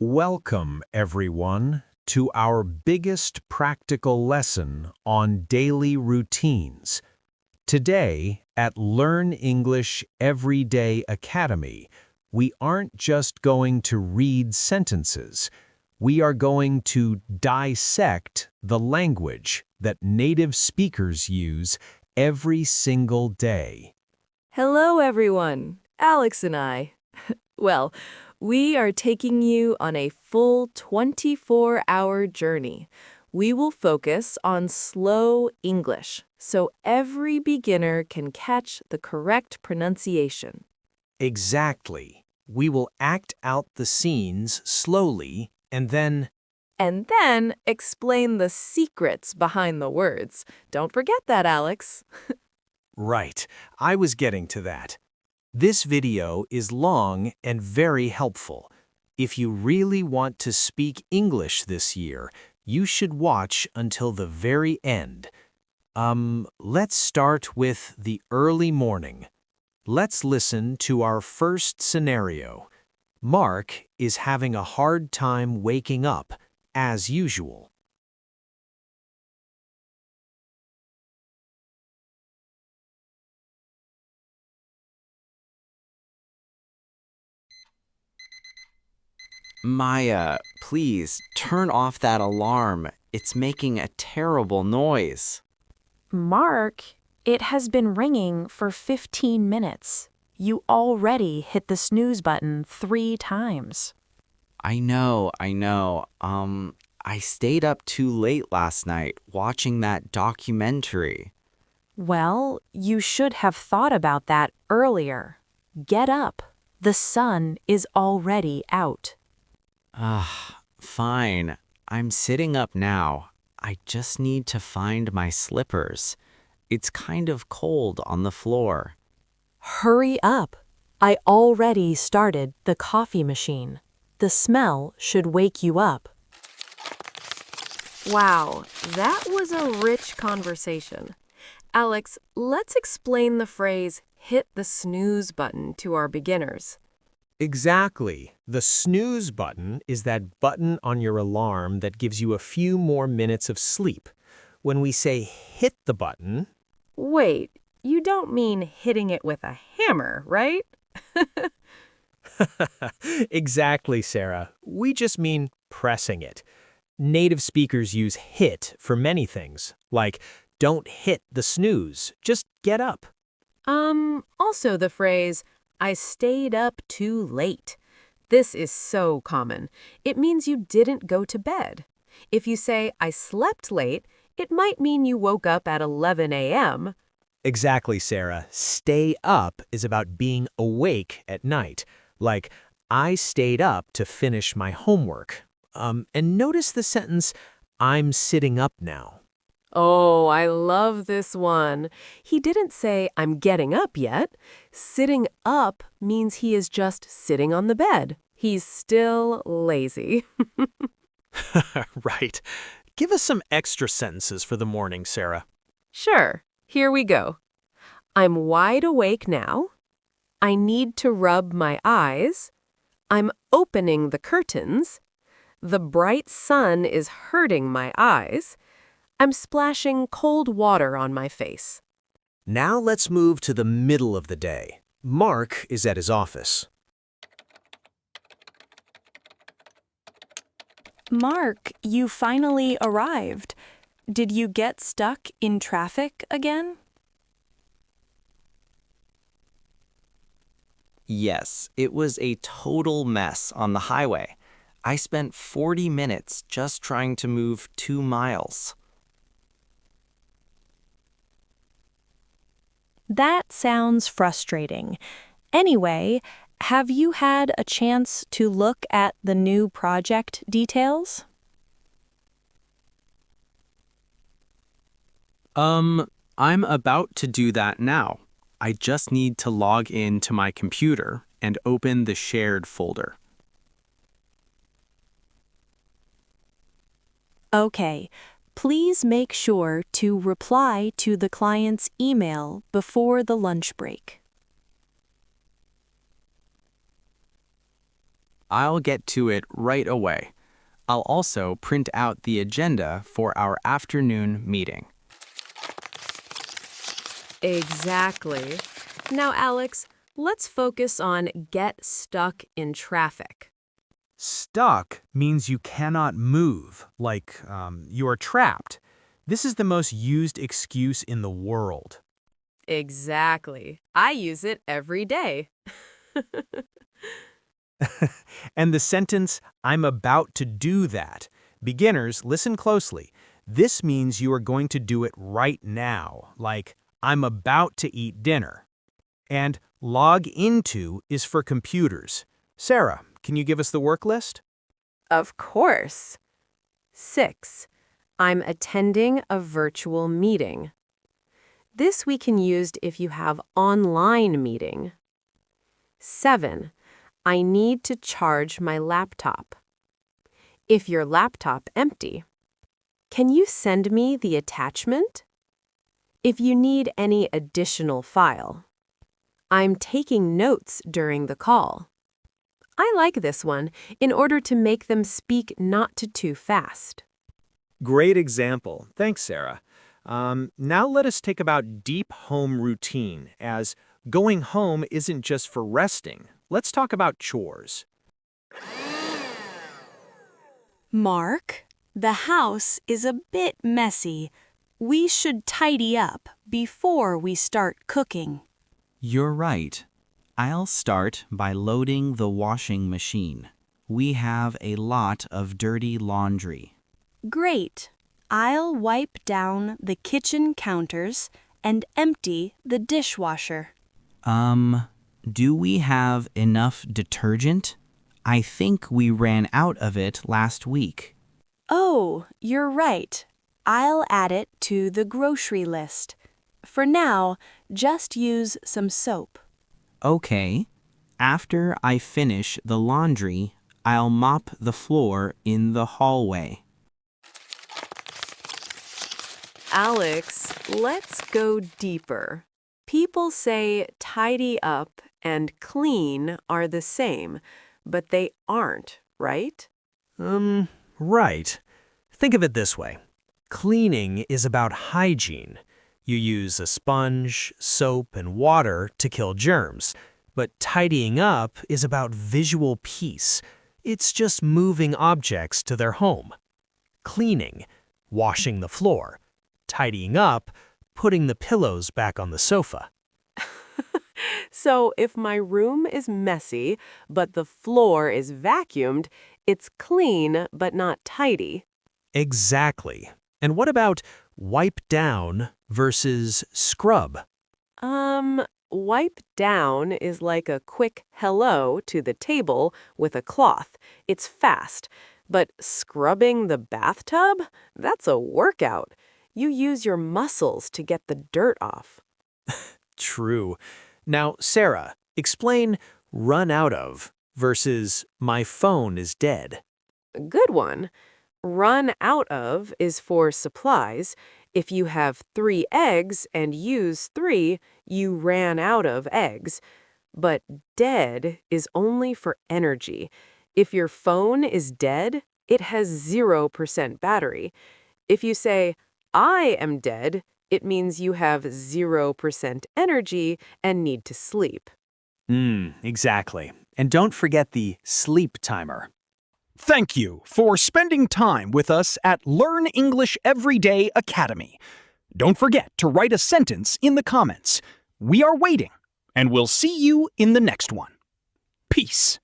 Welcome, everyone, to our biggest practical lesson on daily routines. Today, at Learn English Everyday Academy, we aren't just going to read sentences. We are going to dissect the language that native speakers use every single day. Hello, everyone. Alex and I. Well, we are taking you on a full 24-hour journey. We will focus on slow English, so every beginner can catch the correct pronunciation. Exactly. We will act out the scenes slowly and then And then explain the secrets behind the words. Don't forget that, Alex. Right, I was getting to that. This video is long and very helpful. If you really want to speak English this year, you should watch until the very end. Let's start with the early morning. Let's listen to our first scenario. Mark is having a hard time waking up, as usual. Maya, please turn off that alarm. It's making a terrible noise. Mark, it has been ringing for 15 minutes. You already hit the snooze button 3 times. I know. I stayed up too late last night watching that documentary. Well, you should have thought about that earlier. Get up. The sun is already out. Fine. I'm sitting up now. I just need to find my slippers. It's kind of cold on the floor. Hurry up. I already started the coffee machine. The smell should wake you up. Wow, that was a rich conversation. Alex, let's explain the phrase hit the snooze button to our beginners. Exactly. The snooze button is that button on your alarm that gives you a few more minutes of sleep. When we say hit the button, Wait, you don't mean hitting it with a hammer, right? exactly, Sarah. We just mean pressing it. Native speakers use hit for many things, like don't hit the snooze, just get up. Also the phrase, I stayed up too late. This is so common. It means you didn't go to bed. If you say, I slept late, it might mean you woke up at 11 a.m. Exactly, Sarah. Stay up is about being awake at night. Like, I stayed up to finish my homework. And notice the sentence, I'm sitting up now. Oh, I love this one. He didn't say, I'm getting up yet. Sitting up means he is just sitting on the bed. He's still lazy. Right. Give us some extra sentences for the morning, Sarah. Sure, here we go. I'm wide awake now. I need to rub my eyes. I'm opening the curtains. The bright sun is hurting my eyes. I'm splashing cold water on my face. Now let's move to the middle of the day. Mark is at his office. Mark, you finally arrived. Did you get stuck in traffic again? Yes, it was a total mess on the highway. I spent 40 minutes just trying to move 2 miles. That sounds frustrating. Anyway, have you had a chance to look at the new project details? I'm about to do that now. I just need to log in to my computer and open the shared folder. Okay, please make sure to reply to the client's email before the lunch break. I'll get to it right away. I'll also print out the agenda for our afternoon meeting. Exactly. Now, Alex, let's focus on get stuck in traffic. Stuck means you cannot move, like you are trapped. This is the most used excuse in the world. Exactly. I use it every day. And the sentence, I'm about to do that. Beginners, listen closely. This means you are going to do it right now, like I'm about to eat dinner. And log into is for computers. Sarah, can you give us the work list? Of course. 6. I'm attending a virtual meeting. This we can use if you have online meeting. 7. I need to charge my laptop. If your laptop empty, can you send me the attachment? If you need any additional file. I'm taking notes during the call. I like this one in order to make them speak not too fast. Great example. Thanks, Sarah. Now let us take about deep home routine, as going home isn't just for resting. Let's talk about chores. Mark, the house is a bit messy. We should tidy up before we start cooking. You're right. I'll start by loading the washing machine. We have a lot of dirty laundry. Great. I'll wipe down the kitchen counters and empty the dishwasher. Do we have enough detergent? I think we ran out of it last week. Oh, you're right. I'll add it to the grocery list. For now, just use some soap. Okay. After I finish the laundry, I'll mop the floor in the hallway. Alex, let's go deeper. People say tidy up and clean are the same, but they aren't, right? Right. Think of it this way. Cleaning is about hygiene. You use a sponge, soap, and water to kill germs. But tidying up is about visual peace. It's just moving objects to their home. Cleaning, washing the floor. Tidying up, putting the pillows back on the sofa. So if my room is messy, but the floor is vacuumed, it's clean but not tidy. Exactly. And what about wipe down versus scrub? Wipe down is like a quick hello to the table with a cloth. It's fast. But scrubbing the bathtub? That's a workout. You use your muscles to get the dirt off. True. Now, Sarah, explain run out of versus my phone is dead. Good one. Run out of is for supplies. If you have 3 eggs and use 3, you ran out of eggs. But dead is only for energy. If your phone is dead, it has 0% battery. If you say, I am dead, it means you have 0% energy and need to sleep. Exactly. And don't forget the sleep timer. Thank you for spending time with us at Learn English Everyday Academy. Don't forget to write a sentence in the comments. We are waiting, and we'll see you in the next one. Peace.